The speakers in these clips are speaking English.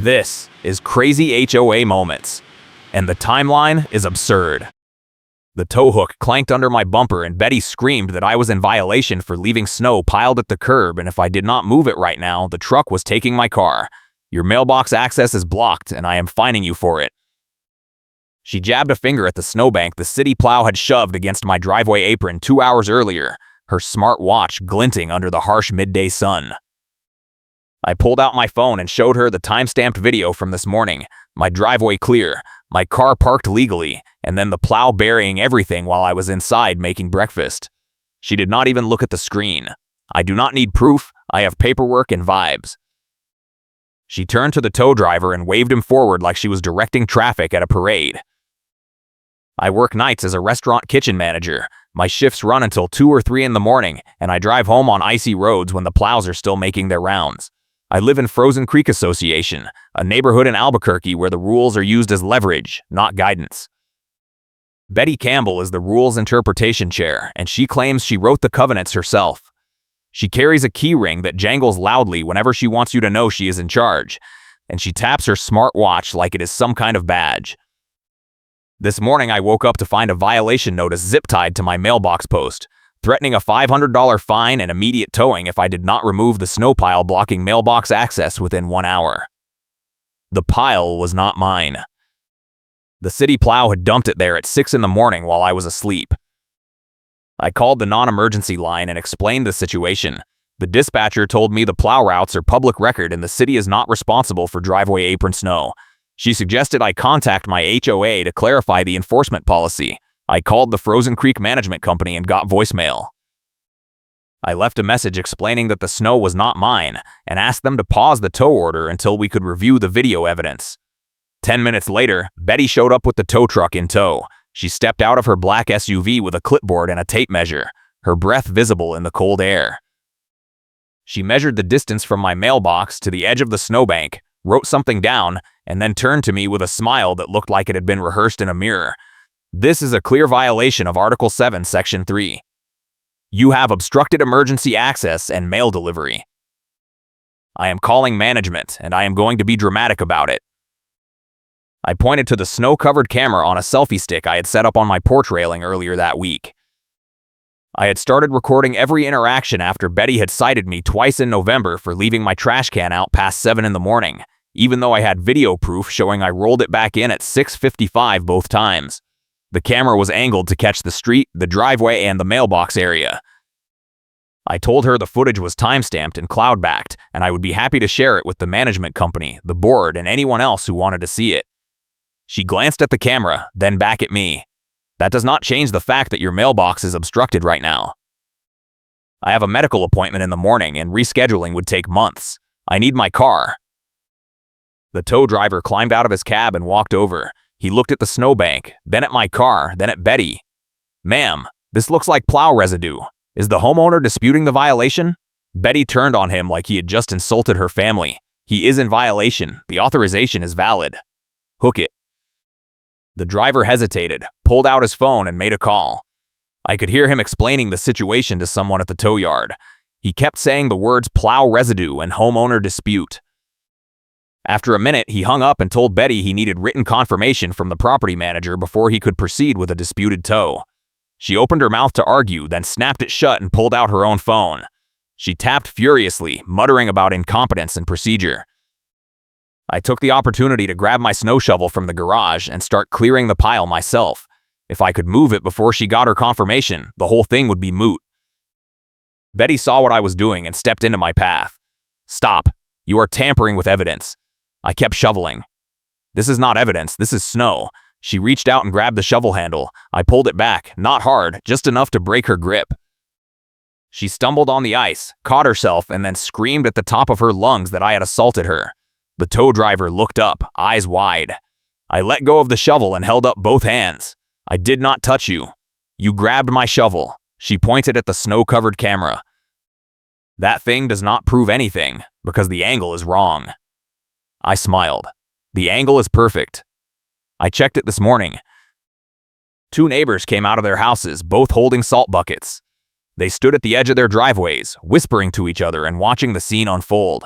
This is Crazy HOA Moments, and the timeline is absurd. The tow hook clanked under my bumper and Betty screamed that I was in violation for leaving snow piled at the curb, and if I did not move it right now, the truck was taking my car. Your mailbox access is blocked and I am fining you for it. She jabbed a finger at the snowbank the city plow had shoved against my driveway apron 2 hours earlier, her smart watch glinting under the harsh midday sun. I pulled out my phone and showed her the time-stamped video from this morning, my driveway clear, my car parked legally, and then the plow burying everything while I was inside making breakfast. She did not even look at the screen. I do not need proof, I have paperwork and vibes. She turned to the tow driver and waved him forward like she was directing traffic at a parade. I work nights as a restaurant kitchen manager. My shifts run until 2 or 3 in the morning, and I drive home on icy roads when the plows are still making their rounds. I live in Frozen Creek Association, a neighborhood in Albuquerque where the rules are used as leverage, not guidance. Betty Campbell is the rules interpretation chair, and she claims she wrote the covenants herself. She carries a key ring that jangles loudly whenever she wants you to know she is in charge, and she taps her smart watch like it is some kind of badge. This morning I woke up to find a violation notice zip-tied to my mailbox post, threatening a $500 fine and immediate towing if I did not remove the snow pile blocking mailbox access within 1 hour. The pile was not mine. The city plow had dumped it there at 6 in the morning while I was asleep. I called the non-emergency line and explained the situation. The dispatcher told me the plow routes are public record and the city is not responsible for driveway apron snow. She suggested I contact my HOA to clarify the enforcement policy. I called the Frozen Creek Management Company and got voicemail. I left a message explaining that the snow was not mine and asked them to pause the tow order until we could review the video evidence. 10 minutes later, Betty showed up with the tow truck in tow. She stepped out of her black SUV with a clipboard and a tape measure, her breath visible in the cold air. She measured the distance from my mailbox to the edge of the snowbank, wrote something down, and then turned to me with a smile that looked like it had been rehearsed in a mirror. This is a clear violation of Article 7, Section 3. You have obstructed emergency access and mail delivery. I am calling management, and I am going to be dramatic about it. I pointed to the snow-covered camera on a selfie stick I had set up on my porch railing earlier that week. I had started recording every interaction after Betty had cited me twice in November for leaving my trash can out past 7 in the morning, even though I had video proof showing I rolled it back in at 6:55 both times. The camera was angled to catch the street, the driveway, and the mailbox area. I told her the footage was time-stamped and cloud-backed, and I would be happy to share it with the management company, the board, and anyone else who wanted to see it. She glanced at the camera, then back at me. That does not change the fact that your mailbox is obstructed right now. I have a medical appointment in the morning, and rescheduling would take months. I need my car. The tow driver climbed out of his cab and walked over. He looked at the snowbank, then at my car, then at Betty. Ma'am, this looks like plow residue. Is the homeowner disputing the violation? Betty turned on him like he had just insulted her family. He is in violation. The authorization is valid. Hook it. The driver hesitated, pulled out his phone, and made a call. I could hear him explaining the situation to someone at the tow yard. He kept saying the words plow residue and homeowner dispute. After a minute, he hung up and told Betty he needed written confirmation from the property manager before he could proceed with a disputed tow. She opened her mouth to argue, then snapped it shut and pulled out her own phone. She tapped furiously, muttering about incompetence and procedure. I took the opportunity to grab my snow shovel from the garage and start clearing the pile myself. If I could move it before she got her confirmation, the whole thing would be moot. Betty saw what I was doing and stepped into my path. Stop. You are tampering with evidence. I kept shoveling. This is not evidence, this is snow. She reached out and grabbed the shovel handle. I pulled it back, not hard, just enough to break her grip. She stumbled on the ice, caught herself, and then screamed at the top of her lungs that I had assaulted her. The tow driver looked up, eyes wide. I let go of the shovel and held up both hands. I did not touch you. You grabbed my shovel. She pointed at the snow-covered camera. That thing does not prove anything, because the angle is wrong. I smiled. The angle is perfect. I checked it this morning. 2 neighbors came out of their houses, both holding salt buckets. They stood at the edge of their driveways, whispering to each other and watching the scene unfold.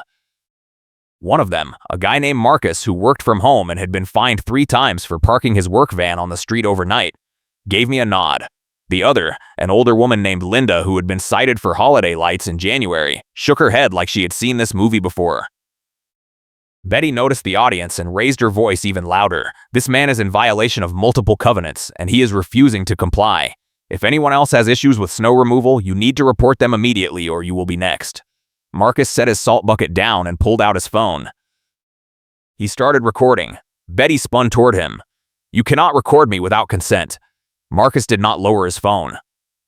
One of them, a guy named Marcus who worked from home and had been fined 3 times for parking his work van on the street overnight, gave me a nod. The other, an older woman named Linda who had been cited for holiday lights in January, shook her head like she had seen this movie before. Betty noticed the audience and raised her voice even louder. This man is in violation of multiple covenants, and he is refusing to comply. If anyone else has issues with snow removal, you need to report them immediately or you will be next. Marcus set his salt bucket down and pulled out his phone. He started recording. Betty spun toward him. "You cannot record me without consent." Marcus did not lower his phone.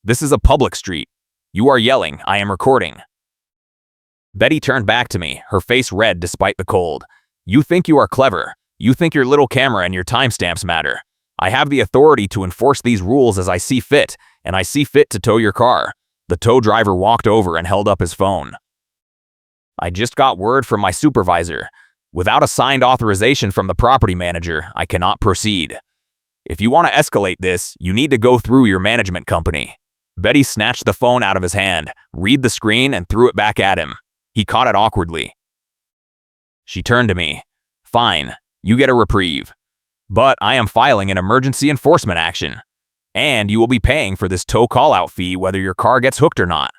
"This is a public street. You are yelling. I am recording." Betty turned back to me, her face red despite the cold. "You think you are clever. You think your little camera and your timestamps matter. I have the authority to enforce these rules as I see fit, and I see fit to tow your car." The tow driver walked over and held up his phone. "I just got word from my supervisor. Without a signed authorization from the property manager, I cannot proceed. If you want to escalate this, you need to go through your management company." Betty snatched the phone out of his hand, read the screen, and threw it back at him. He caught it awkwardly. She turned to me. "Fine, you get a reprieve. But I am filing an emergency enforcement action. And you will be paying for this tow call-out fee whether your car gets hooked or not."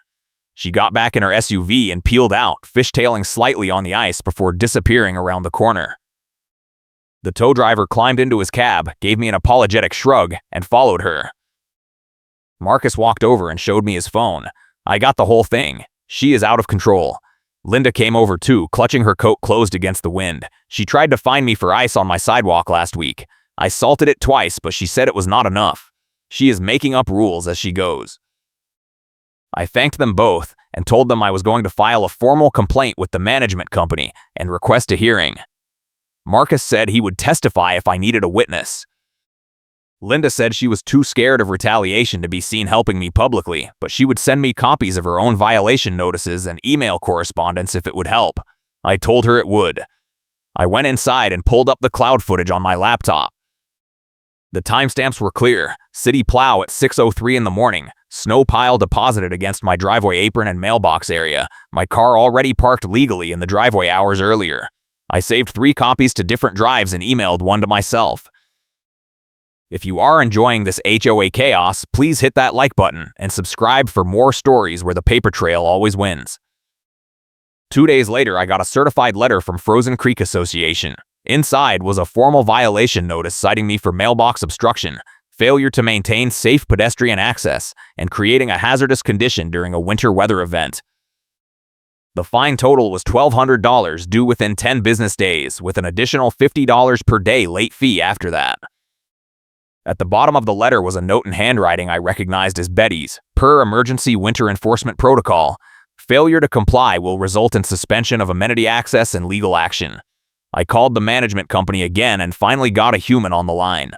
She got back in her SUV and peeled out, fishtailing slightly on the ice before disappearing around the corner. The tow driver climbed into his cab, gave me an apologetic shrug, and followed her. Marcus walked over and showed me his phone. "I got the whole thing. She is out of control." Linda came over too, clutching her coat closed against the wind. "She tried to find me for ice on my sidewalk last week. I salted it twice, but she said it was not enough. She is making up rules as she goes." I thanked them both and told them I was going to file a formal complaint with the management company and request a hearing. Marcus said he would testify if I needed a witness. Linda said she was too scared of retaliation to be seen helping me publicly, but she would send me copies of her own violation notices and email correspondence if it would help. I told her it would. I went inside and pulled up the cloud footage on my laptop. The timestamps were clear. City plow at 6:03 in the morning. Snow pile deposited against my driveway apron and mailbox area. My car already parked legally in the driveway hours earlier. I saved 3 copies to different drives and emailed one to myself. If you are enjoying this HOA chaos, please hit that like button and subscribe for more stories where the paper trail always wins. 2 days later, I got a certified letter from Frozen Creek Association. Inside was a formal violation notice citing me for mailbox obstruction, failure to maintain safe pedestrian access, and creating a hazardous condition during a winter weather event. The fine total was $1,200 due within 10 business days, with an additional $50 per day late fee after that. At the bottom of the letter was a note in handwriting I recognized as Betty's. "Per emergency winter enforcement protocol, failure to comply will result in suspension of amenity access and legal action." I called the management company again and finally got a human on the line.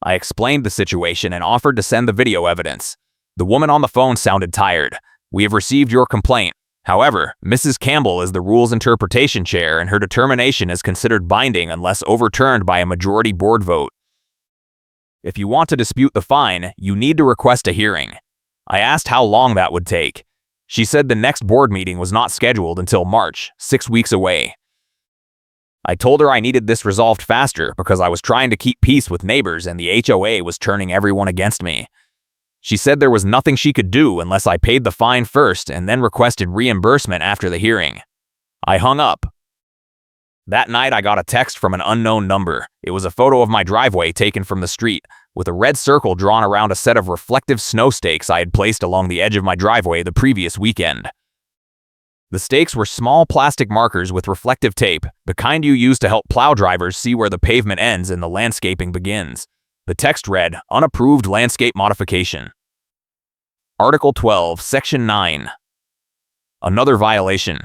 I explained the situation and offered to send the video evidence. The woman on the phone sounded tired. "We have received your complaint. However, Mrs. Campbell is the rules interpretation chair and her determination is considered binding unless overturned by a majority board vote. If you want to dispute the fine, you need to request a hearing." I asked how long that would take. She said the next board meeting was not scheduled until March, 6 weeks away. I told her I needed this resolved faster because I was trying to keep peace with neighbors and the HOA was turning everyone against me. She said there was nothing she could do unless I paid the fine first and then requested reimbursement after the hearing. I hung up. That night I got a text from an unknown number. It was a photo of my driveway taken from the street, with a red circle drawn around a set of reflective snow stakes I had placed along the edge of my driveway the previous weekend. The stakes were small plastic markers with reflective tape, the kind you use to help plow drivers see where the pavement ends and the landscaping begins. The text read, "Unapproved landscape modification. Article 12, Section 9. Another violation.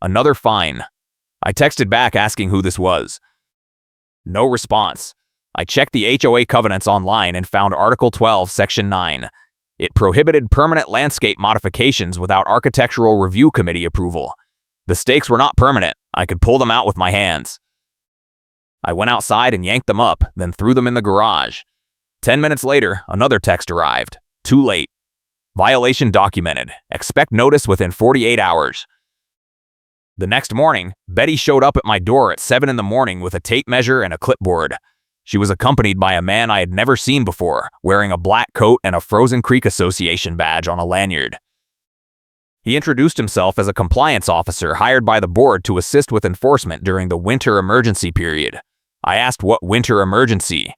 Another fine." I texted back asking who this was. No response. I checked the HOA covenants online and found Article 12, Section 9. It prohibited permanent landscape modifications without Architectural Review Committee approval. The stakes were not permanent. I could pull them out with my hands. I went outside and yanked them up, then threw them in the garage. 10 minutes later, another text arrived. Too late. Violation documented. Expect notice within 48 hours. The next morning, Betty showed up at my door at 7 in the morning with a tape measure and a clipboard. She was accompanied by a man I had never seen before, wearing a black coat and a Frozen Creek Association badge on a lanyard. He introduced himself as a compliance officer hired by the board to assist with enforcement during the winter emergency period. I asked what winter emergency.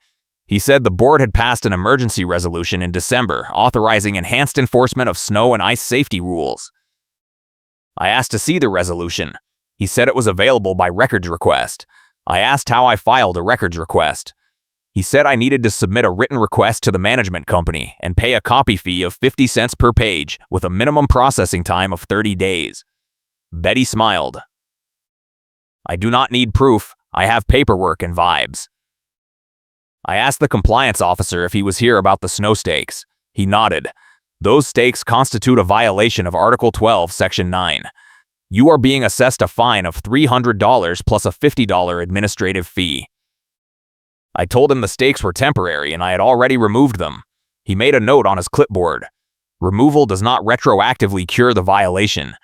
He said the board had passed an emergency resolution in December authorizing enhanced enforcement of snow and ice safety rules. I asked to see the resolution. He said it was available by records request. I asked how I filed a records request. He said I needed to submit a written request to the management company and pay a copy fee of 50 cents per page with a minimum processing time of 30 days. Betty smiled. I do not need proof. I have paperwork and vibes. I asked the compliance officer if he was here about the snow stakes. He nodded. Those stakes constitute a violation of Article 12, Section 9. You are being assessed a fine of $300 plus a $50 administrative fee. I told him the stakes were temporary and I had already removed them. He made a note on his clipboard. Removal does not retroactively cure the violation.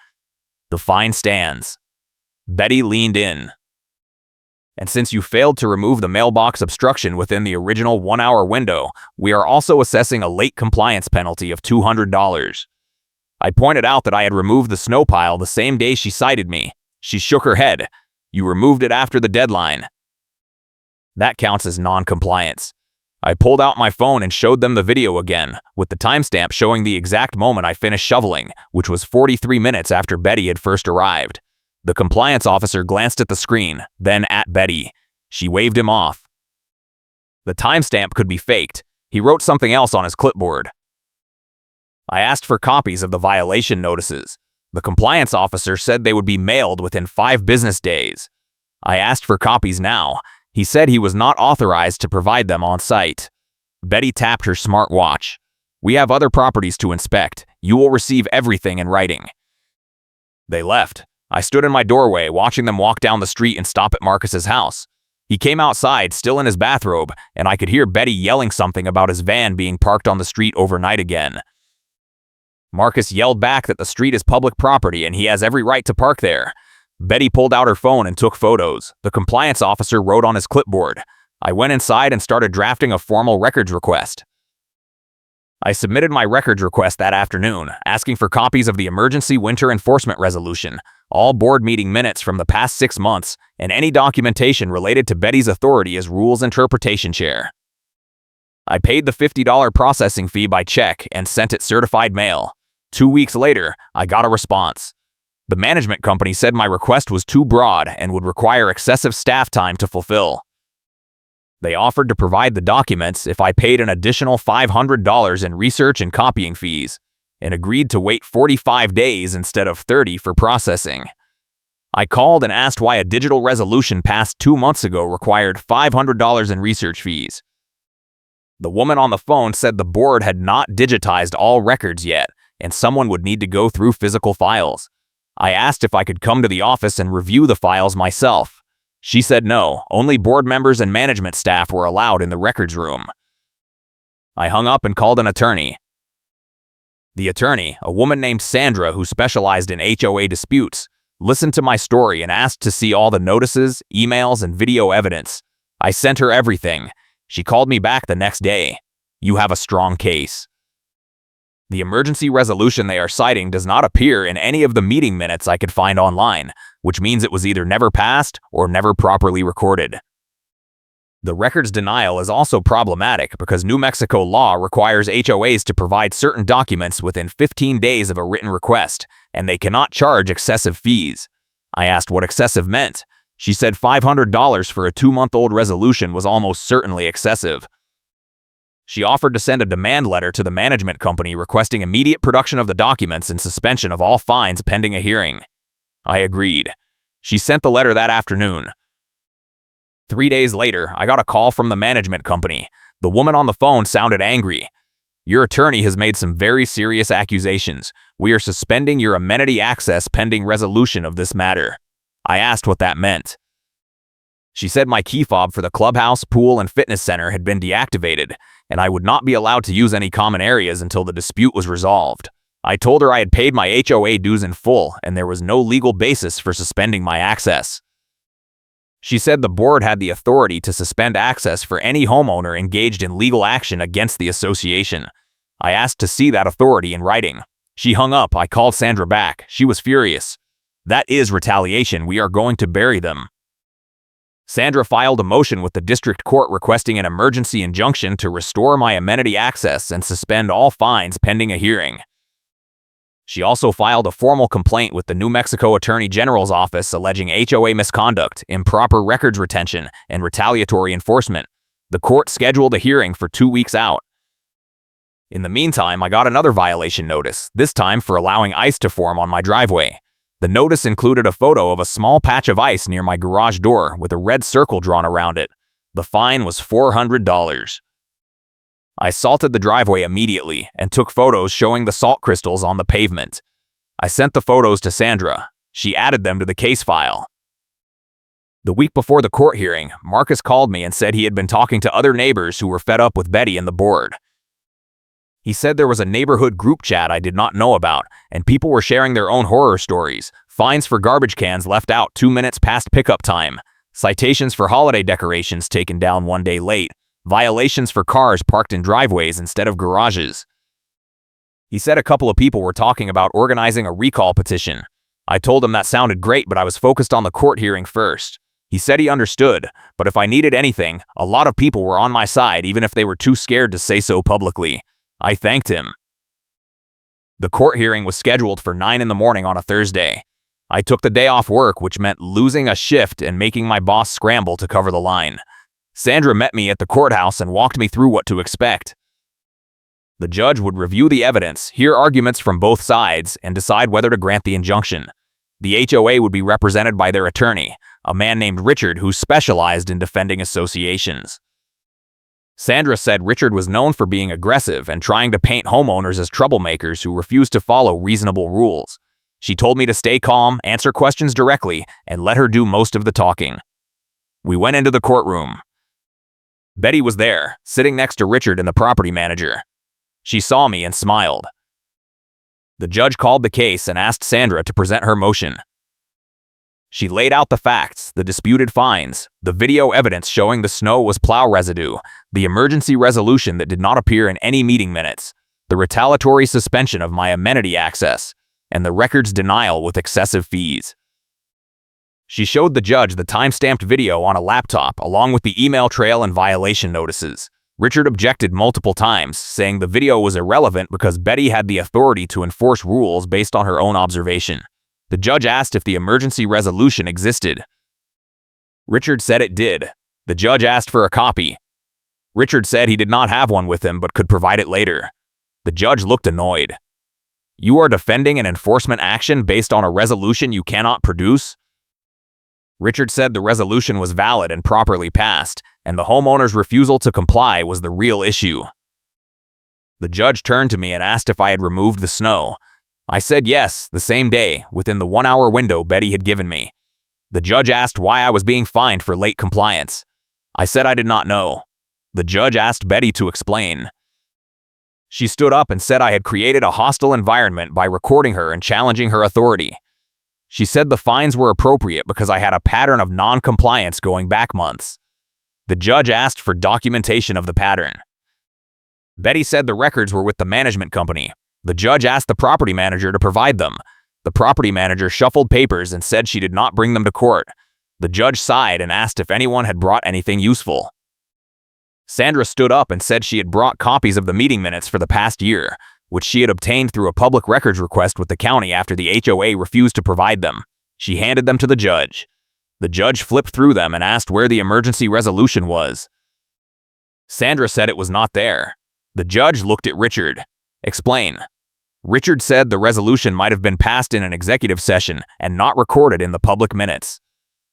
The fine stands. Betty leaned in. And since you failed to remove the mailbox obstruction within the original 1-hour window, we are also assessing a late compliance penalty of $200. I pointed out that I had removed the snow pile the same day she cited me. She shook her head. You removed it after the deadline. That counts as non-compliance. I pulled out my phone and showed them the video again, with the timestamp showing the exact moment I finished shoveling, which was 43 minutes after Betty had first arrived. The compliance officer glanced at the screen, then at Betty. She waved him off. The timestamp could be faked. He wrote something else on his clipboard. I asked for copies of the violation notices. The compliance officer said they would be mailed within 5 business days. I asked for copies now. He said he was not authorized to provide them on site. Betty tapped her smartwatch. We have other properties to inspect. You will receive everything in writing. They left. I stood in my doorway watching them walk down the street and stop at Marcus's house. He came outside, still in his bathrobe, and I could hear Betty yelling something about his van being parked on the street overnight again. Marcus yelled back that the street is public property and he has every right to park there. Betty pulled out her phone and took photos. The compliance officer wrote on his clipboard. I went inside and started drafting a formal records request. I submitted my records request that afternoon, asking for copies of the emergency winter enforcement resolution, all board meeting minutes from the past 6 months, and any documentation related to Betty's authority as rules interpretation chair. I paid the $50 processing fee by check and sent it certified mail. 2 weeks later, I got a response. The management company said my request was too broad and would require excessive staff time to fulfill. They offered to provide the documents if I paid an additional $500 in research and copying fees, and agreed to wait 45 days instead of 30 for processing. I called and asked why a digital resolution passed 2 months ago required $500 in research fees. The woman on the phone said the board had not digitized all records yet, and someone would need to go through physical files. I asked if I could come to the office and review the files myself. She said no, only board members and management staff were allowed in the records room. I hung up and called an attorney. The attorney, a woman named Sandra who specialized in HOA disputes, listened to my story and asked to see all the notices, emails, and video evidence. I sent her everything. She called me back the next day. You have a strong case. The emergency resolution they are citing does not appear in any of the meeting minutes I could find online, which means it was either never passed or never properly recorded. The records denial is also problematic because New Mexico law requires HOAs to provide certain documents within 15 days of a written request, and they cannot charge excessive fees. I asked what excessive meant. She said $500 for a 2-month-old resolution was almost certainly excessive. She offered to send a demand letter to the management company requesting immediate production of the documents and suspension of all fines pending a hearing. I agreed. She sent the letter that afternoon. 3 days later, I got a call from the management company. The woman on the phone sounded angry. Your attorney has made some very serious accusations. We are suspending your amenity access pending resolution of this matter. I asked what that meant. She said my key fob for the clubhouse, pool, and fitness center had been deactivated, and I would not be allowed to use any common areas until the dispute was resolved. I told her I had paid my HOA dues in full and there was no legal basis for suspending my access. She said the board had the authority to suspend access for any homeowner engaged in legal action against the association. I asked to see that authority in writing. She hung up. I called Sandra back. She was furious. That is retaliation. We are going to bury them. Sandra filed a motion with the district court requesting an emergency injunction to restore my amenity access and suspend all fines pending a hearing. She also filed a formal complaint with the New Mexico Attorney General's office alleging HOA misconduct, improper records retention, and retaliatory enforcement. The court scheduled a hearing for 2 weeks out. In the meantime, I got another violation notice, this time for allowing ice to form on my driveway. The notice included a photo of a small patch of ice near my garage door with a red circle drawn around it. The fine was $400. I salted the driveway immediately and took photos showing the salt crystals on the pavement. I sent the photos to Sandra. She added them to the case file. The week before the court hearing, Marcus called me and said he had been talking to other neighbors who were fed up with Betty and the board. He said there was a neighborhood group chat I did not know about, and people were sharing their own horror stories. Fines for garbage cans left out 2 minutes past pickup time. Citations for holiday decorations taken down 1 day late. Violations for cars parked in driveways instead of garages. He said a couple of people were talking about organizing a recall petition. I told him that sounded great, but I was focused on the court hearing first. He said he understood, but if I needed anything, a lot of people were on my side even if they were too scared to say so publicly. I thanked him. The court hearing was scheduled for 9 in the morning on a Thursday. I took the day off work, which meant losing a shift and making my boss scramble to cover the line. Sandra met me at the courthouse and walked me through what to expect. The judge would review the evidence, hear arguments from both sides, and decide whether to grant the injunction. The HOA would be represented by their attorney, a man named Richard who specialized in defending associations. Sandra said Richard was known for being aggressive and trying to paint homeowners as troublemakers who refused to follow reasonable rules. She told me to stay calm, answer questions directly, and let her do most of the talking. We went into the courtroom. Betty was there, sitting next to Richard and the property manager. She saw me and smiled. The judge called the case and asked Sandra to present her motion. She laid out the facts, the disputed fines, the video evidence showing the snow was plow residue, the emergency resolution that did not appear in any meeting minutes, the retaliatory suspension of my amenity access, and the record's denial with excessive fees. She showed the judge the time-stamped video on a laptop along with the email trail and violation notices. Richard objected multiple times, saying the video was irrelevant because Betty had the authority to enforce rules based on her own observation. The judge asked if the emergency resolution existed. Richard said it did. The judge asked for a copy. Richard said he did not have one with him but could provide it later. The judge looked annoyed. "You are defending an enforcement action based on a resolution you cannot produce?" Richard said the resolution was valid and properly passed, and the homeowner's refusal to comply was the real issue. The judge turned to me and asked if I had removed the snow. I said yes, the same day, within the 1-hour window Betty had given me. The judge asked why I was being fined for late compliance. I said I did not know. The judge asked Betty to explain. She stood up and said I had created a hostile environment by recording her and challenging her authority. She said the fines were appropriate because I had a pattern of non-compliance going back months. The judge asked for documentation of the pattern. Betty said the records were with the management company. The judge asked the property manager to provide them. The property manager shuffled papers and said she did not bring them to court. The judge sighed and asked if anyone had brought anything useful. Sandra stood up and said she had brought copies of the meeting minutes for the past year, which she had obtained through a public records request with the county after the HOA refused to provide them. She handed them to the judge. The judge flipped through them and asked where the emergency resolution was. Sandra said it was not there. The judge looked at Richard. Explain. Richard said the resolution might have been passed in an executive session and not recorded in the public minutes.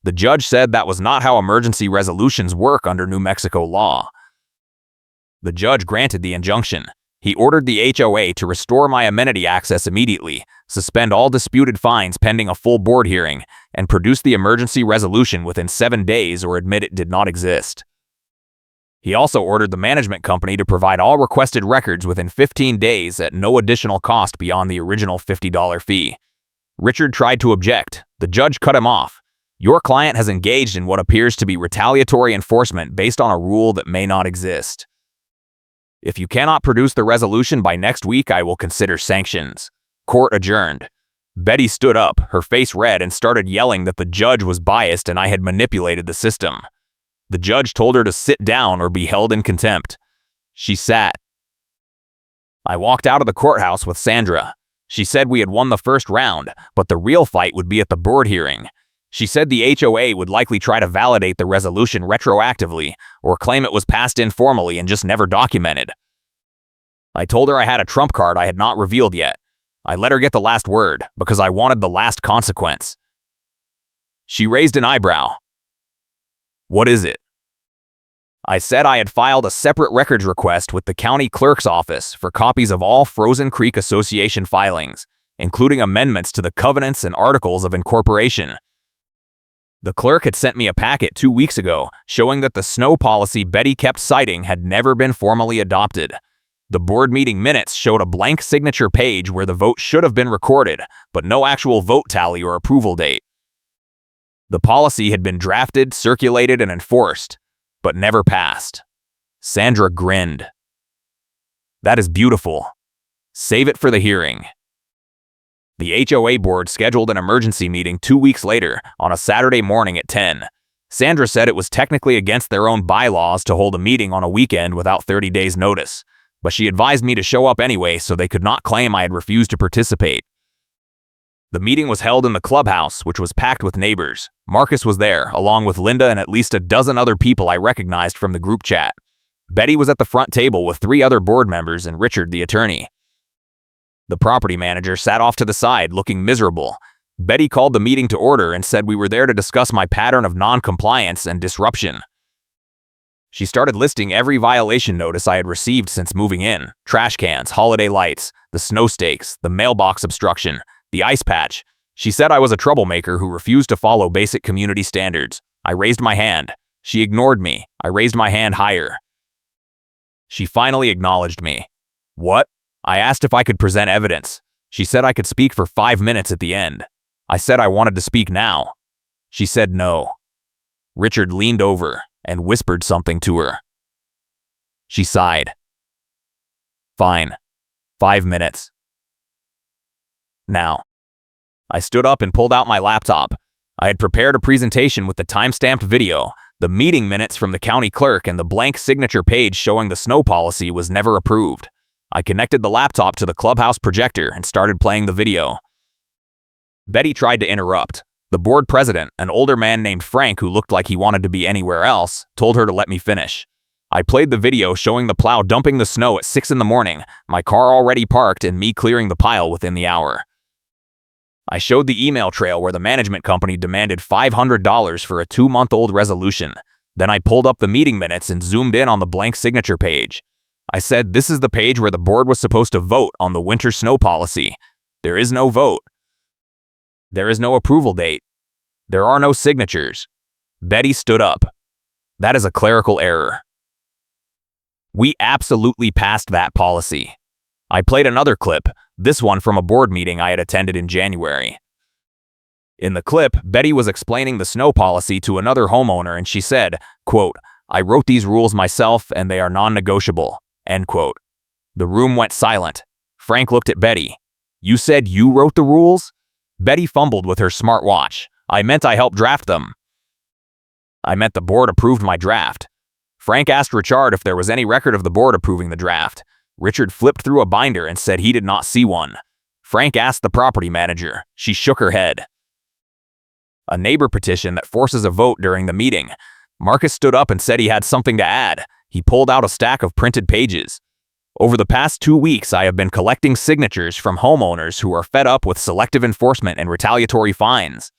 The judge said that was not how emergency resolutions work under New Mexico law. The judge granted the injunction. He ordered the HOA to restore my amenity access immediately, suspend all disputed fines pending a full board hearing, and produce the emergency resolution within 7 days or admit it did not exist. He also ordered the management company to provide all requested records within 15 days at no additional cost beyond the original $50 fee. Richard tried to object. The judge cut him off. Your client has engaged in what appears to be retaliatory enforcement based on a rule that may not exist. If you cannot produce the resolution by next week, I will consider sanctions. Court adjourned. Betty stood up, her face red, and started yelling that the judge was biased and I had manipulated the system. The judge told her to sit down or be held in contempt. She sat. I walked out of the courthouse with Sandra. She said we had won the first round, but the real fight would be at the board hearing. She said the HOA would likely try to validate the resolution retroactively or claim it was passed informally and just never documented. I told her I had a trump card I had not revealed yet. I let her get the last word because I wanted the last consequence. She raised an eyebrow. What is it? I said I had filed a separate records request with the county clerk's office for copies of all Frozen Creek Association filings, including amendments to the covenants and articles of incorporation. The clerk had sent me a packet 2 weeks ago showing that the snow policy Betty kept citing had never been formally adopted. The board meeting minutes showed a blank signature page where the vote should have been recorded, but no actual vote tally or approval date. The policy had been drafted, circulated, and enforced, but never passed. Sandra grinned. That is beautiful. Save it for the hearing. The HOA board scheduled an emergency meeting 2 weeks later on a Saturday morning at 10. Sandra said it was technically against their own bylaws to hold a meeting on a weekend without 30 days' notice, but she advised me to show up anyway so they could not claim I had refused to participate. The meeting was held in the clubhouse, which was packed with neighbors. Marcus was there, along with Linda and at least a dozen other people I recognized from the group chat. Betty was at the front table with 3 other board members and Richard, the attorney. The property manager sat off to the side, looking miserable. Betty called the meeting to order and said we were there to discuss my pattern of non-compliance and disruption. She started listing every violation notice I had received since moving in: trash cans, holiday lights, the snow stakes, the mailbox obstruction, the ice patch. She said I was a troublemaker who refused to follow basic community standards. I raised my hand. She ignored me. I raised my hand higher. She finally acknowledged me. What? I asked if I could present evidence. She said I could speak for 5 minutes at the end. I said I wanted to speak now. She said no. Richard leaned over and whispered something to her. She sighed. Fine. 5 minutes. Now. I stood up and pulled out my laptop. I had prepared a presentation with the time-stamped video, the meeting minutes from the county clerk, and the blank signature page showing the snow policy was never approved. I connected the laptop to the clubhouse projector and started playing the video. Betty tried to interrupt. The board president, an older man named Frank who looked like he wanted to be anywhere else, told her to let me finish. I played the video showing the plow dumping the snow at 6 in the morning, my car already parked, and me clearing the pile within the hour. I showed the email trail where the management company demanded $500 for a 2-month-old resolution. Then I pulled up the meeting minutes and zoomed in on the blank signature page. I said, this is the page where the board was supposed to vote on the winter snow policy. There is no vote. There is no approval date. There are no signatures. Betty stood up. That is a clerical error. We absolutely passed that policy. I played another clip, this one from a board meeting I had attended in January. In the clip, Betty was explaining the snow policy to another homeowner and she said, quote, I wrote these rules myself and they are non-negotiable, end quote. The room went silent. Frank looked at Betty. You said you wrote the rules? Betty fumbled with her smartwatch. I meant I helped draft them. I meant the board approved my draft. Frank asked Richard if there was any record of the board approving the draft. Richard flipped through a binder and said he did not see one. Frank asked the property manager. She shook her head. A neighbor petition that forces a vote during the meeting. Marcus stood up and said he had something to add. He pulled out a stack of printed pages. Over the past 2 weeks, I have been collecting signatures from homeowners who are fed up with selective enforcement and retaliatory fines.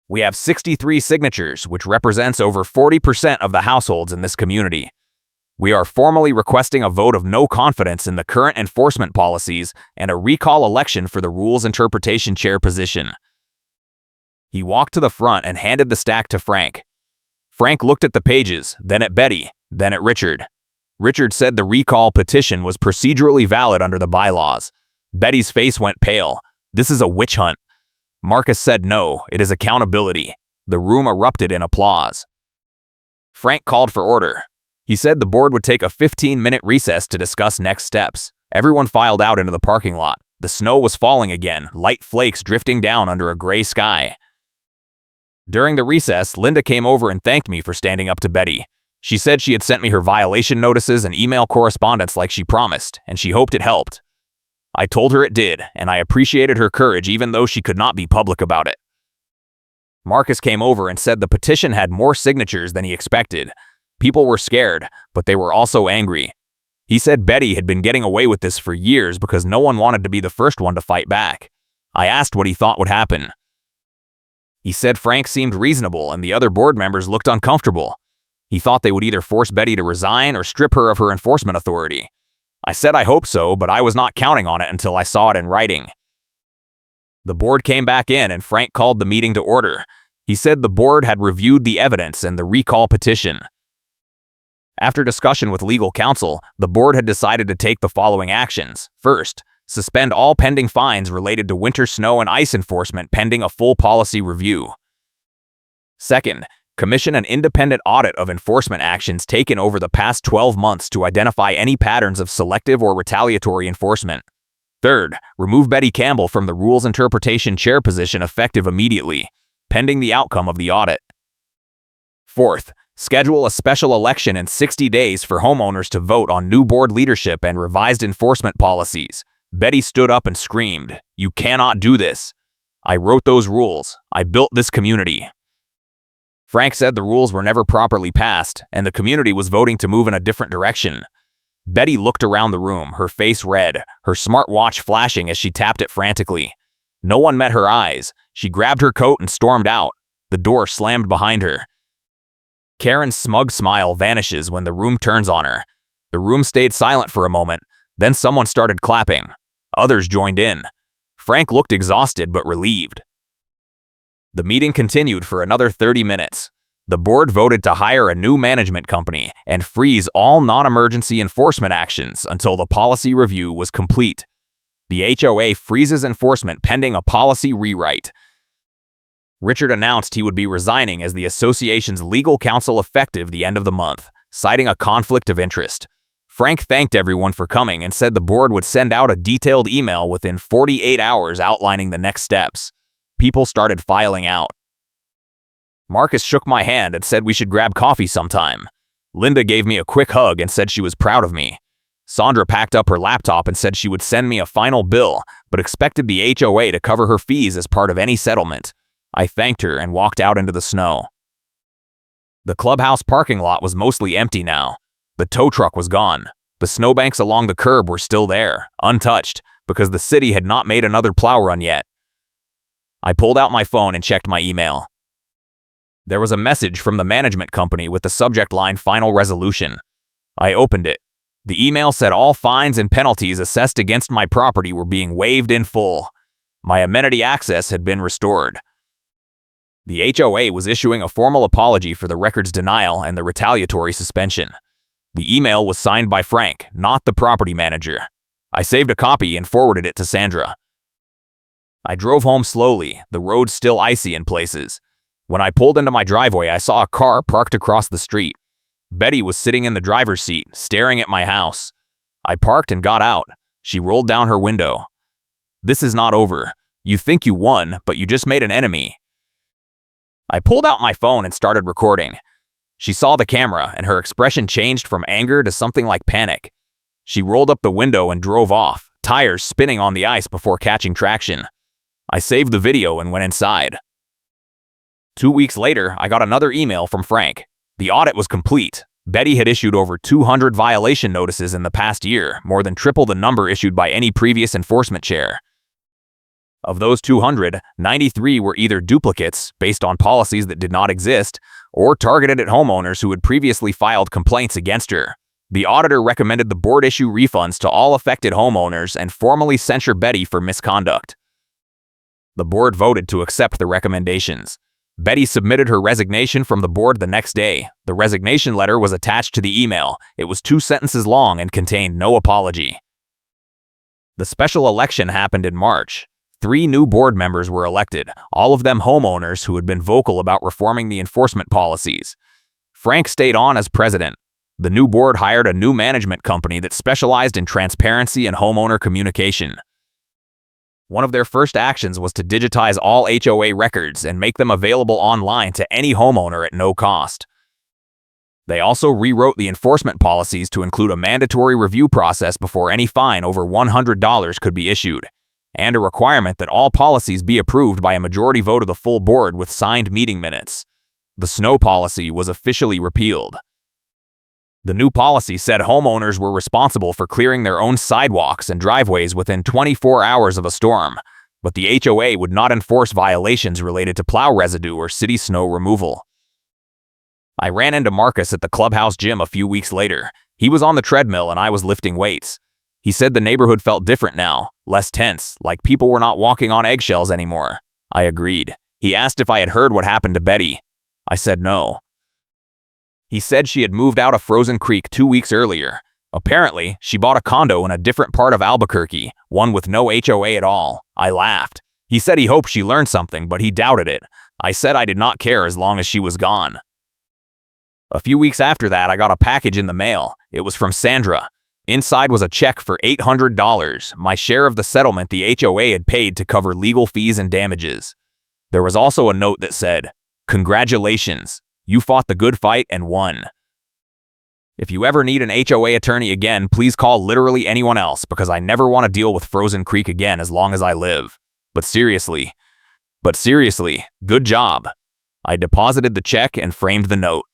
We have 63 signatures, which represents over 40% of the households in this community. We are formally requesting a vote of no confidence in the current enforcement policies and a recall election for the rules interpretation chair position. He walked to the front and handed the stack to Frank. Frank looked at the pages, then at Betty. then at Richard. Richard said the recall petition was procedurally valid under the bylaws. Betty's face went pale. This is a witch hunt. Marcus said no, it is accountability. The room erupted in applause. Frank called for order. He said the board would take a 15-minute recess to discuss next steps. Everyone filed out into the parking lot. The snow was falling again, light flakes drifting down under a gray sky. During the recess, Linda came over and thanked me for standing up to Betty. She said she had sent me her violation notices and email correspondence like she promised, and she hoped it helped. I told her it did, and I appreciated her courage even though she could not be public about it. Marcus came over and said the petition had more signatures than he expected. People were scared, but they were also angry. He said Betty had been getting away with this for years because no one wanted to be the first one to fight back. I asked what he thought would happen. He said Frank seemed reasonable and the other board members looked uncomfortable. He thought they would either force Betty to resign or strip her of her enforcement authority. I said I hope so, but I was not counting on it until I saw it in writing. The board came back in and Frank called the meeting to order. He said the board had reviewed the evidence and the recall petition. After discussion with legal counsel, the board had decided to take the following actions. First, suspend all pending fines related to winter snow and ice enforcement pending a full policy review. Second, commission an independent audit of enforcement actions taken over the past 12 months to identify any patterns of selective or retaliatory enforcement. Third, remove Betty Campbell from the Rules Interpretation Chair position effective immediately, pending the outcome of the audit. Fourth, schedule a special election in 60 days for homeowners to vote on new board leadership and revised enforcement policies. Betty stood up and screamed, "You cannot do this. I wrote those rules. I built this community." Frank said the rules were never properly passed, and the community was voting to move in a different direction. Betty looked around the room, her face red, her smartwatch flashing as she tapped it frantically. No one met her eyes. She grabbed her coat and stormed out. The door slammed behind her. Karen's smug smile vanishes when the room turns on her. The room stayed silent for a moment, then someone started clapping. Others joined in. Frank looked exhausted but relieved. The meeting continued for another 30 minutes. The board voted to hire a new management company and freeze all non-emergency enforcement actions until the policy review was complete. The HOA freezes enforcement pending a policy rewrite. Richard announced he would be resigning as the association's legal counsel effective the end of the month, citing a conflict of interest. Frank thanked everyone for coming and said the board would send out a detailed email within 48 hours outlining the next steps. People started filing out. Marcus shook my hand and said we should grab coffee sometime. Linda gave me a quick hug and said she was proud of me. Sandra packed up her laptop and said she would send me a final bill, but expected the HOA to cover her fees as part of any settlement. I thanked her and walked out into the snow. The clubhouse parking lot was mostly empty now. The tow truck was gone. The snowbanks along the curb were still there, untouched, because the city had not made another plow run yet. I pulled out my phone and checked my email. There was a message from the management company with the subject line "Final Resolution." I opened it. The email said all fines and penalties assessed against my property were being waived in full. My amenity access had been restored. The HOA was issuing a formal apology for the record's denial and the retaliatory suspension. The email was signed by Frank, not the property manager. I saved a copy and forwarded it to Sandra. I drove home slowly, the road still icy in places. When I pulled into my driveway, I saw a car parked across the street. Betty was sitting in the driver's seat, staring at my house. I parked and got out. She rolled down her window. "This is not over. You think you won, but you just made an enemy." I pulled out my phone and started recording. She saw the camera, and her expression changed from anger to something like panic. She rolled up the window and drove off, tires spinning on the ice before catching traction. I saved the video and went inside. 2 weeks later, I got another email from Frank. The audit was complete. Betty had issued over 200 violation notices in the past year, more than triple the number issued by any previous enforcement chair. Of those 200, 93 were either duplicates, based on policies that did not exist, or targeted at homeowners who had previously filed complaints against her. The auditor recommended the board issue refunds to all affected homeowners and formally censure Betty for misconduct. The board voted to accept the recommendations. Betty submitted her resignation from the board the next day. The resignation letter was attached to the email. It was 2 sentences long and contained no apology. The special election happened in March. 3 new board members were elected, all of them homeowners who had been vocal about reforming the enforcement policies. Frank stayed on as president. The new board hired a new management company that specialized in transparency and homeowner communication. One of their first actions was to digitize all HOA records and make them available online to any homeowner at no cost. They also rewrote the enforcement policies to include a mandatory review process before any fine over $100 could be issued, and a requirement that all policies be approved by a majority vote of the full board with signed meeting minutes. The snow policy was officially repealed. The new policy said homeowners were responsible for clearing their own sidewalks and driveways within 24 hours of a storm, but the HOA would not enforce violations related to plow residue or city snow removal. I ran into Marcus at the clubhouse gym a few weeks later. He was on the treadmill and I was lifting weights. He said the neighborhood felt different now, less tense, like people were not walking on eggshells anymore. I agreed. He asked if I had heard what happened to Betty. I said no. He said she had moved out of Frozen Creek 2 weeks earlier. Apparently, she bought a condo in a different part of Albuquerque, one with no HOA at all. I laughed. He said he hoped she learned something, but he doubted it. I said I did not care as long as she was gone. A few weeks after that, I got a package in the mail. It was from Sandra. Inside was a check for $800, my share of the settlement the HOA had paid to cover legal fees and damages. There was also a note that said, "Congratulations. You fought the good fight and won. If you ever need an HOA attorney again, please call literally anyone else because I never want to deal with Frozen Creek again as long as I live. But seriously, good job." I deposited the check and framed the note.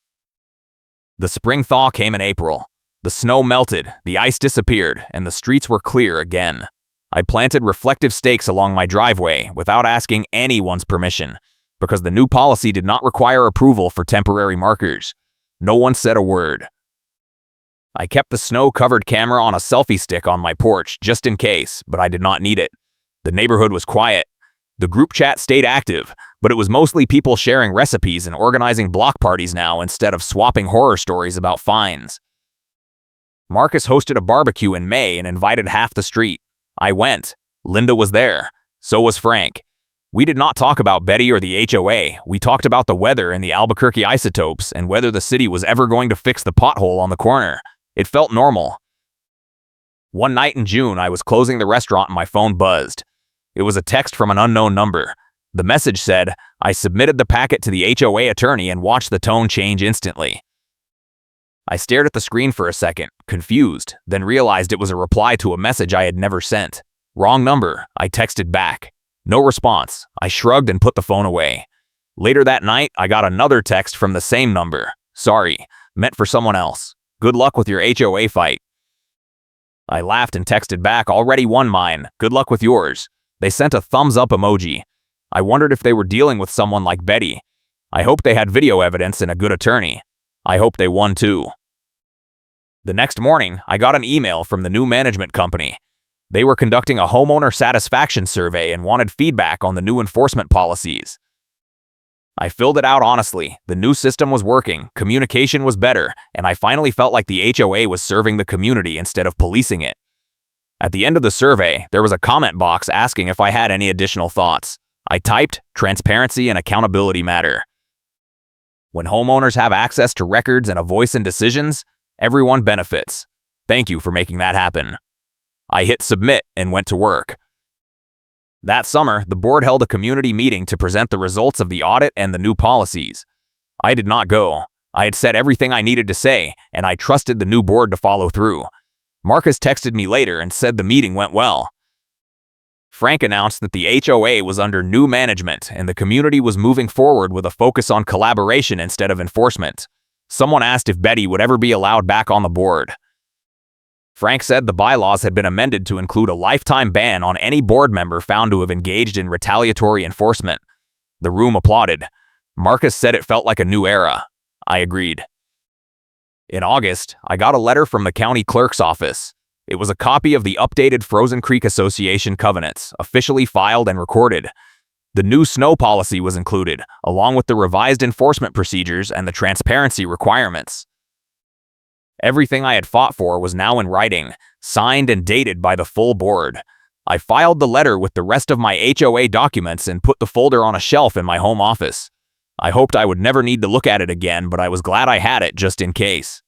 The spring thaw came in April. The snow melted, the ice disappeared, and the streets were clear again. I planted reflective stakes along my driveway without asking anyone's permission, because the new policy did not require approval for temporary markers. No one said a word. I kept the snow-covered camera on a selfie stick on my porch just in case, but I did not need it. The neighborhood was quiet. The group chat stayed active, but it was mostly people sharing recipes and organizing block parties now instead of swapping horror stories about fines. Marcus hosted a barbecue in May and invited half the street. I went. Linda was there. So was Frank. We did not talk about Betty or the HOA. We talked about the weather and the Albuquerque isotopes and whether the city was ever going to fix the pothole on the corner. It felt normal. One night in June, I was closing the restaurant and my phone buzzed. It was a text from an unknown number. The message said, "I submitted the packet to the HOA attorney," and watched the tone change instantly. I stared at the screen for a second, confused, then realized it was a reply to a message I had never sent. "Wrong number," I texted back. No response. I shrugged and put the phone away. Later that night, I got another text from the same number. "Sorry, meant for someone else. Good luck with your HOA fight." I laughed and texted back, "Already won mine. Good luck with yours." They sent a thumbs up emoji. I wondered if they were dealing with someone like Betty. I hoped they had video evidence and a good attorney. I hope they won too. The next morning, I got an email from the new management company. They were conducting a homeowner satisfaction survey and wanted feedback on the new enforcement policies. I filled it out honestly. The new system was working, communication was better, and I finally felt like the HOA was serving the community instead of policing it. At the end of the survey, there was a comment box asking if I had any additional thoughts. I typed, "Transparency and accountability matter." When homeowners have access to records and a voice in decisions, everyone benefits. Thank you for making that happen. I hit submit and went to work. That summer, the board held a community meeting to present the results of the audit and the new policies. I did not go. I had said everything I needed to say, and I trusted the new board to follow through. Marcus texted me later and said the meeting went well. Frank announced that the HOA was under new management and the community was moving forward with a focus on collaboration instead of enforcement. Someone asked if Betty would ever be allowed back on the board. Frank said the bylaws had been amended to include a lifetime ban on any board member found to have engaged in retaliatory enforcement. The room applauded. Marcus said it felt like a new era. I agreed. In August, I got a letter from the county clerk's office. It was a copy of the updated Frozen Creek Association covenants, officially filed and recorded. The new snow policy was included, along with the revised enforcement procedures and the transparency requirements. Everything I had fought for was now in writing, signed and dated by the full board. I filed the letter with the rest of my HOA documents and put the folder on a shelf in my home office. I hoped I would never need to look at it again, but I was glad I had it just in case.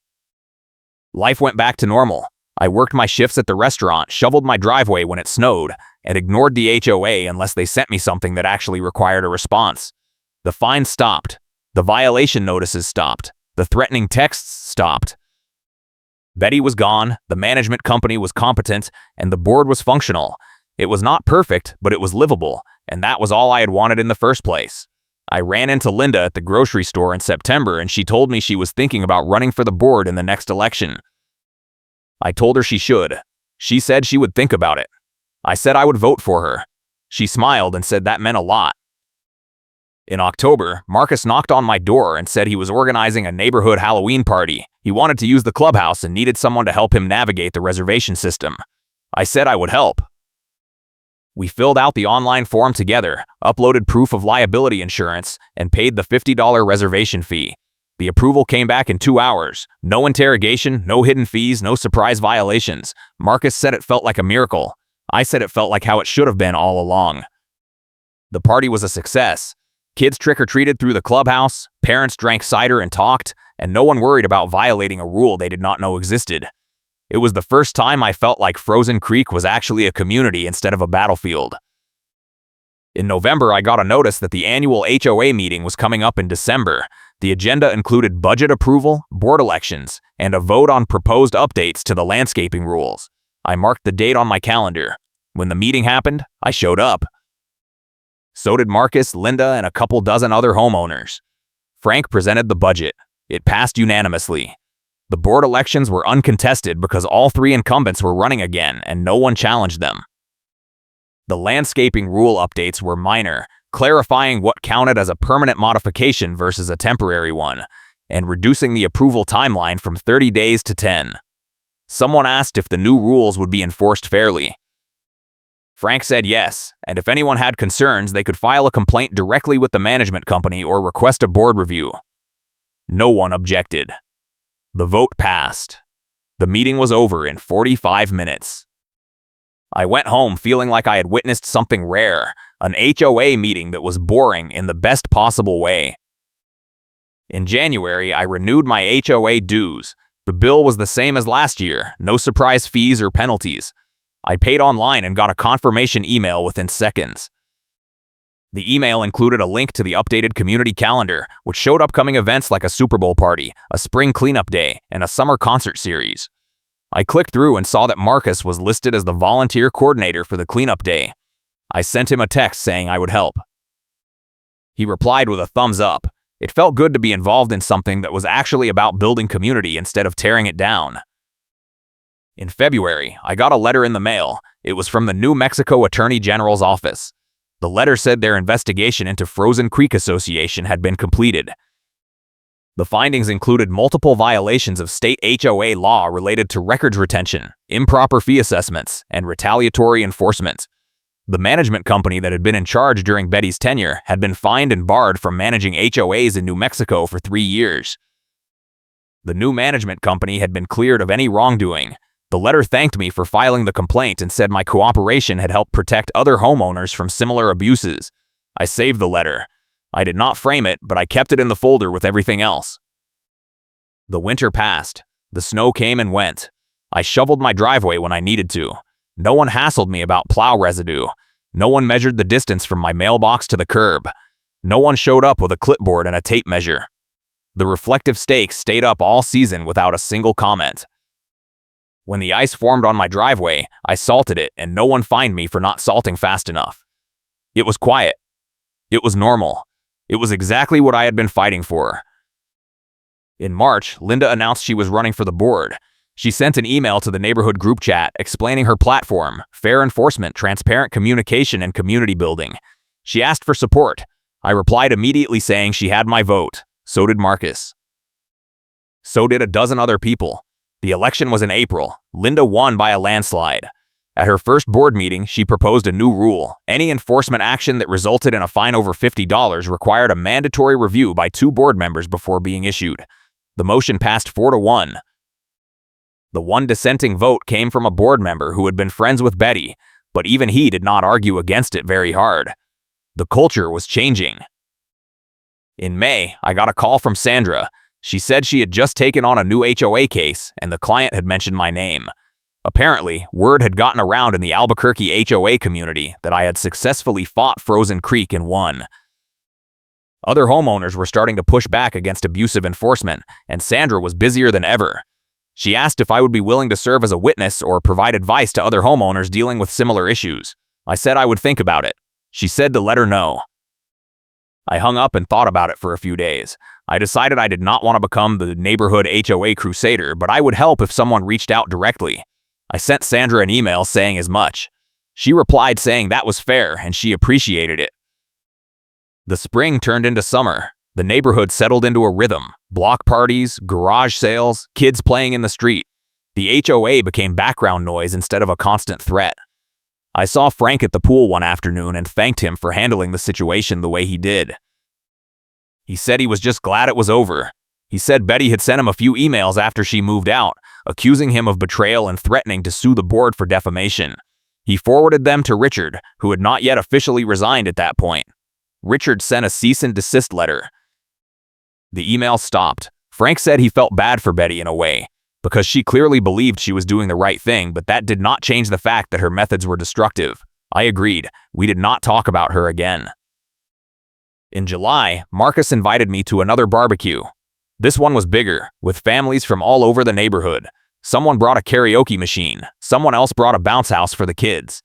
Life went back to normal. I worked my shifts at the restaurant, shoveled my driveway when it snowed, and ignored the HOA unless they sent me something that actually required a response. The fines stopped. The violation notices stopped. The threatening texts stopped. Betty was gone, the management company was competent, and the board was functional. It was not perfect, but it was livable, and that was all I had wanted in the first place. I ran into Linda at the grocery store in September, and she told me she was thinking about running for the board in the next election. I told her she should. She said she would think about it. I said I would vote for her. She smiled and said that meant a lot. In October, Marcus knocked on my door and said he was organizing a neighborhood Halloween party. He wanted to use the clubhouse and needed someone to help him navigate the reservation system. I said I would help. We filled out the online form together, uploaded proof of liability insurance, and paid the $50 reservation fee. The approval came back in 2 hours. No interrogation, no hidden fees, no surprise violations. Marcus said it felt like a miracle. I said it felt like how it should have been all along. The party was a success. Kids trick-or-treated through the clubhouse, parents drank cider and talked, and no one worried about violating a rule they did not know existed. It was the first time I felt like Frozen Creek was actually a community instead of a battlefield. In November, I got a notice that the annual HOA meeting was coming up in December. The agenda included budget approval, board elections, and a vote on proposed updates to the landscaping rules. I marked the date on my calendar. When the meeting happened, I showed up. So did Marcus, Linda, and a couple dozen other homeowners. Frank presented the budget. It passed unanimously. The board elections were uncontested because all 3 incumbents were running again and no one challenged them. The landscaping rule updates were minor, clarifying what counted as a permanent modification versus a temporary one, and reducing the approval timeline from 30 days to 10. Someone asked if the new rules would be enforced fairly. Frank said yes, and if anyone had concerns, they could file a complaint directly with the management company or request a board review. No one objected. The vote passed. The meeting was over in 45 minutes. I went home feeling like I had witnessed something rare, an HOA meeting that was boring in the best possible way. In January, I renewed my HOA dues. The bill was the same as last year, no surprise fees or penalties. I paid online and got a confirmation email within seconds. The email included a link to the updated community calendar, which showed upcoming events like a Super Bowl party, a spring cleanup day, and a summer concert series. I clicked through and saw that Marcus was listed as the volunteer coordinator for the cleanup day. I sent him a text saying I would help. He replied with a thumbs up. It felt good to be involved in something that was actually about building community instead of tearing it down. In February, I got a letter in the mail. It was from the New Mexico Attorney General's office. The letter said their investigation into Frozen Creek Association had been completed. The findings included multiple violations of state HOA law related to records retention, improper fee assessments, and retaliatory enforcement. The management company that had been in charge during Betty's tenure had been fined and barred from managing HOAs in New Mexico for 3 years. The new management company had been cleared of any wrongdoing. The letter thanked me for filing the complaint and said my cooperation had helped protect other homeowners from similar abuses. I saved the letter. I did not frame it, but I kept it in the folder with everything else. The winter passed. The snow came and went. I shoveled my driveway when I needed to. No one hassled me about plow residue. No one measured the distance from my mailbox to the curb. No one showed up with a clipboard and a tape measure. The reflective stakes stayed up all season without a single comment. When the ice formed on my driveway, I salted it, and no one fined me for not salting fast enough. It was quiet. It was normal. It was exactly what I had been fighting for. In March, Linda announced she was running for the board. She sent an email to the neighborhood group chat explaining her platform: fair enforcement, transparent communication, and community building. She asked for support. I replied immediately saying she had my vote. So did Marcus. So did a dozen other people. The election was in April. Linda won by a landslide. At her first board meeting, she proposed a new rule. Any enforcement action that resulted in a fine over $50 required a mandatory review by 2 board members before being issued. The motion passed 4-1. The one dissenting vote came from a board member who had been friends with Betty, but even he did not argue against it very hard. The culture was changing. In May, I got a call from Sandra. She said she had just taken on a new HOA case, and the client had mentioned my name. Apparently, word had gotten around in the Albuquerque HOA community that I had successfully fought Frozen Creek and won. Other homeowners were starting to push back against abusive enforcement, and Sandra was busier than ever. She asked if I would be willing to serve as a witness or provide advice to other homeowners dealing with similar issues. I said I would think about it. She said to let her know. I hung up and thought about it for a few days. I decided I did not want to become the neighborhood HOA crusader, but I would help if someone reached out directly. I sent Sandra an email saying as much. She replied saying that was fair and she appreciated it. The spring turned into summer. The neighborhood settled into a rhythm. Block parties, garage sales, kids playing in the street. The HOA became background noise instead of a constant threat. I saw Frank at the pool one afternoon and thanked him for handling the situation the way he did. He said he was just glad it was over. He said Betty had sent him a few emails after she moved out, accusing him of betrayal and threatening to sue the board for defamation. He forwarded them to Richard, who had not yet officially resigned at that point. Richard sent a cease and desist letter. The email stopped. Frank said he felt bad for Betty in a way, because she clearly believed she was doing the right thing, but that did not change the fact that her methods were destructive. I agreed. We did not talk about her again. In July, Marcus invited me to another barbecue. This one was bigger, with families from all over the neighborhood. Someone brought a karaoke machine. Someone else brought a bounce house for the kids.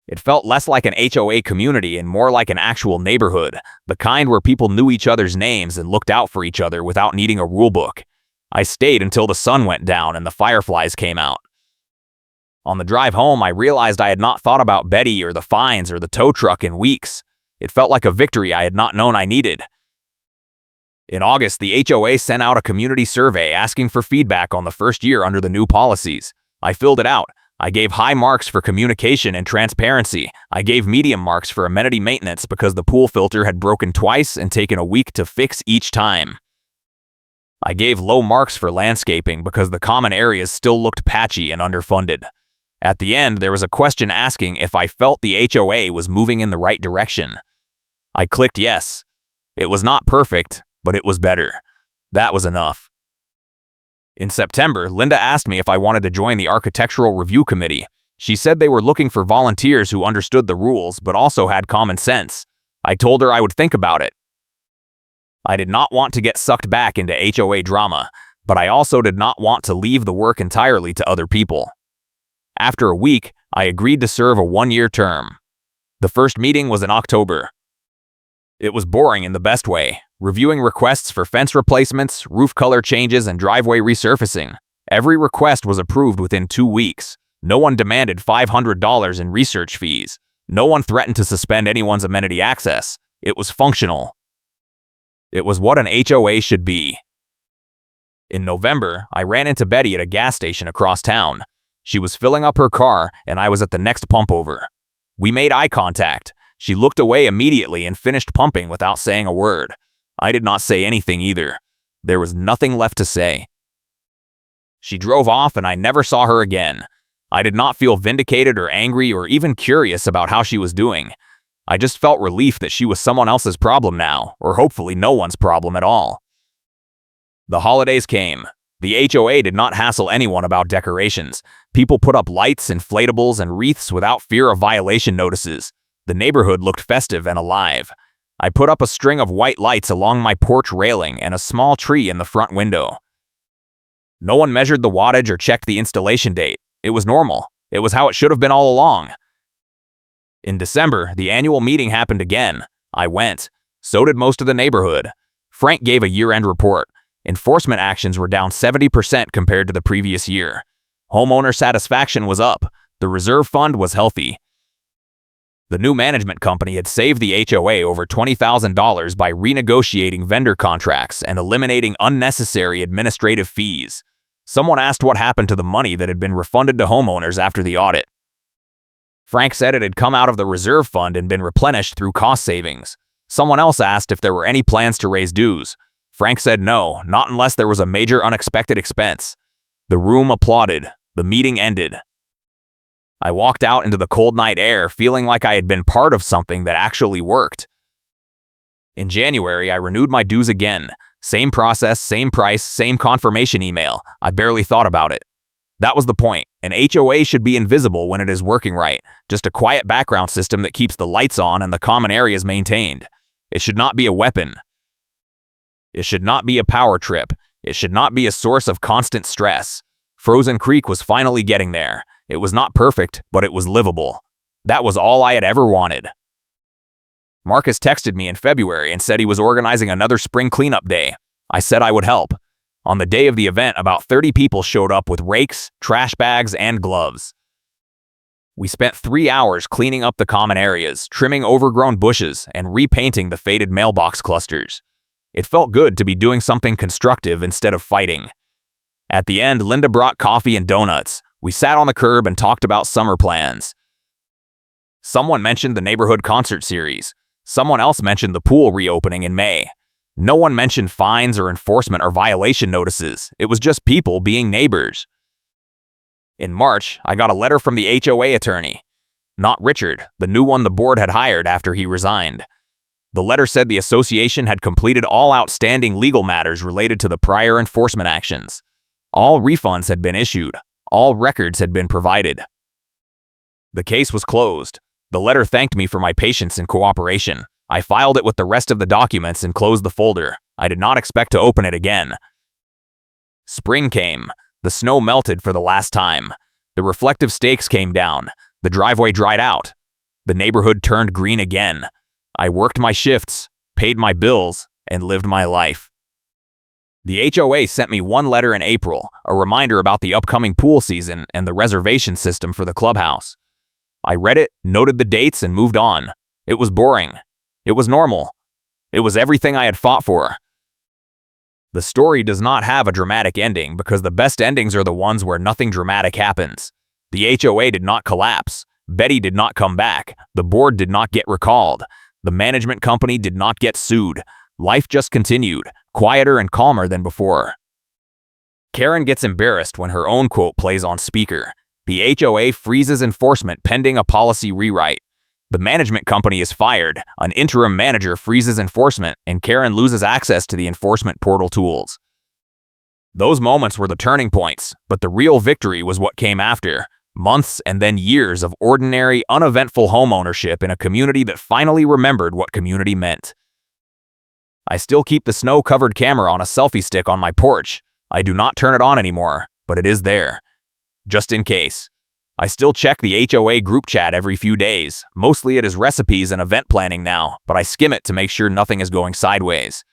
It felt less like an HOA community and more like an actual neighborhood, the kind where people knew each other's names and looked out for each other without needing a rule book. I stayed until the sun went down and the fireflies came out. On the drive home, I realized I had not thought about Betty or the fines or the tow truck in weeks. It felt like a victory I had not known I needed. In August, the HOA sent out a community survey asking for feedback on the first year under the new policies. I filled it out. I gave high marks for communication and transparency. I gave medium marks for amenity maintenance because the pool filter had broken twice and taken a week to fix each time. I gave low marks for landscaping because the common areas still looked patchy and underfunded. At the end, there was a question asking if I felt the HOA was moving in the right direction. I clicked yes. It was not perfect, but it was better. That was enough. In September, Linda asked me if I wanted to join the Architectural Review Committee. She said they were looking for volunteers who understood the rules but also had common sense. I told her I would think about it. I did not want to get sucked back into HOA drama, but I also did not want to leave the work entirely to other people. After a week, I agreed to serve a 1-year term. The first meeting was in October. It was boring in the best way, reviewing requests for fence replacements, roof color changes, and driveway resurfacing. Every request was approved within 2 weeks. No one demanded $500 in research fees. No one threatened to suspend anyone's amenity access. It was functional. It was what an HOA should be. In November, I ran into Betty at a gas station across town. She was filling up her car, and I was at the next pump over. We made eye contact. She looked away immediately and finished pumping without saying a word. I did not say anything either. There was nothing left to say. She drove off and I never saw her again. I did not feel vindicated or angry or even curious about how she was doing. I just felt relief that she was someone else's problem now, or hopefully no one's problem at all. The holidays came. The HOA did not hassle anyone about decorations. People put up lights, inflatables, and wreaths without fear of violation notices. The neighborhood looked festive and alive. I put up a string of white lights along my porch railing and a small tree in the front window. No one measured the wattage or checked the installation date. It was normal. It was how it should have been all along. In December, the annual meeting happened again. I went. So did most of the neighborhood. Frank gave a year-end report. Enforcement actions were down 70% compared to the previous year. Homeowner satisfaction was up. The reserve fund was healthy. The new management company had saved the HOA over $20,000 by renegotiating vendor contracts and eliminating unnecessary administrative fees. Someone asked what happened to the money that had been refunded to homeowners after the audit. Frank said it had come out of the reserve fund and been replenished through cost savings. Someone else asked if there were any plans to raise dues. Frank said no, not unless there was a major unexpected expense. The room applauded. The meeting ended. I walked out into the cold night air feeling like I had been part of something that actually worked. In January, I renewed my dues again. Same process, same price, same confirmation email. I barely thought about it. That was the point. An HOA should be invisible when it is working right. Just a quiet background system that keeps the lights on and the common areas maintained. It should not be a weapon. It should not be a power trip. It should not be a source of constant stress. Frozen Creek was finally getting there. It was not perfect, but it was livable. That was all I had ever wanted. Marcus texted me in February and said he was organizing another spring cleanup day. I said I would help. On the day of the event, about 30 people showed up with rakes, trash bags, and gloves. We spent 3 hours cleaning up the common areas, trimming overgrown bushes, and repainting the faded mailbox clusters. It felt good to be doing something constructive instead of fighting. At the end, Linda brought coffee and donuts. We sat on the curb and talked about summer plans. Someone mentioned the neighborhood concert series. Someone else mentioned the pool reopening in May. No one mentioned fines or enforcement or violation notices. It was just people being neighbors. In March, I got a letter from the HOA attorney. Not Richard, the new one the board had hired after he resigned. The letter said the association had completed all outstanding legal matters related to the prior enforcement actions. All refunds had been issued. All records had been provided. The case was closed. The letter thanked me for my patience and cooperation. I filed it with the rest of the documents and closed the folder. I did not expect to open it again. Spring came. The snow melted for the last time. The reflective stakes came down. The driveway dried out. The neighborhood turned green again. I worked my shifts, paid my bills, and lived my life. The HOA sent me one letter in April, a reminder about the upcoming pool season and the reservation system for the clubhouse. I read it, noted the dates, and moved on. It was boring. It was normal. It was everything I had fought for. The story does not have a dramatic ending because the best endings are the ones where nothing dramatic happens. The HOA did not collapse. Betty did not come back. The board did not get recalled. The management company did not get sued. Life just continued, quieter and calmer than before. Karen gets embarrassed when her own quote plays on speaker. The HOA freezes enforcement pending a policy rewrite. The management company is fired, an interim manager freezes enforcement, and Karen loses access to the enforcement portal tools. Those moments were the turning points, but the real victory was what came after. Months and then years of ordinary, uneventful homeownership in a community that finally remembered what community meant. I still keep the snow-covered camera on a selfie stick on my porch. I do not turn it on anymore, but it is there. Just in case. I still check the HOA group chat every few days. Mostly it is recipes and event planning now, but I skim it to make sure nothing is going sideways.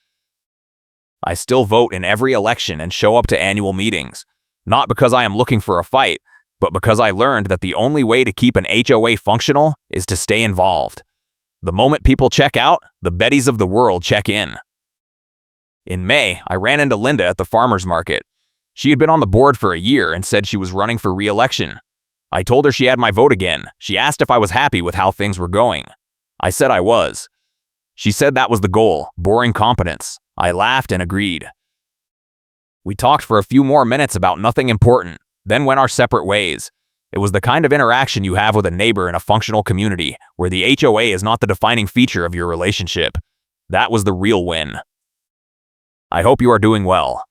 I still vote in every election and show up to annual meetings. Not because I am looking for a fight, but because I learned that the only way to keep an HOA functional is to stay involved. The moment people check out, the Bettys of the world check in. In May, I ran into Linda at the farmer's market. She had been on the board for a year and said she was running for re-election. I told her she had my vote again. She asked if I was happy with how things were going. I said I was. She said that was the goal, boring competence. I laughed and agreed. We talked for a few more minutes about nothing important, then went our separate ways. It was the kind of interaction you have with a neighbor in a functional community, where the HOA is not the defining feature of your relationship. That was the real win. I hope you are doing well.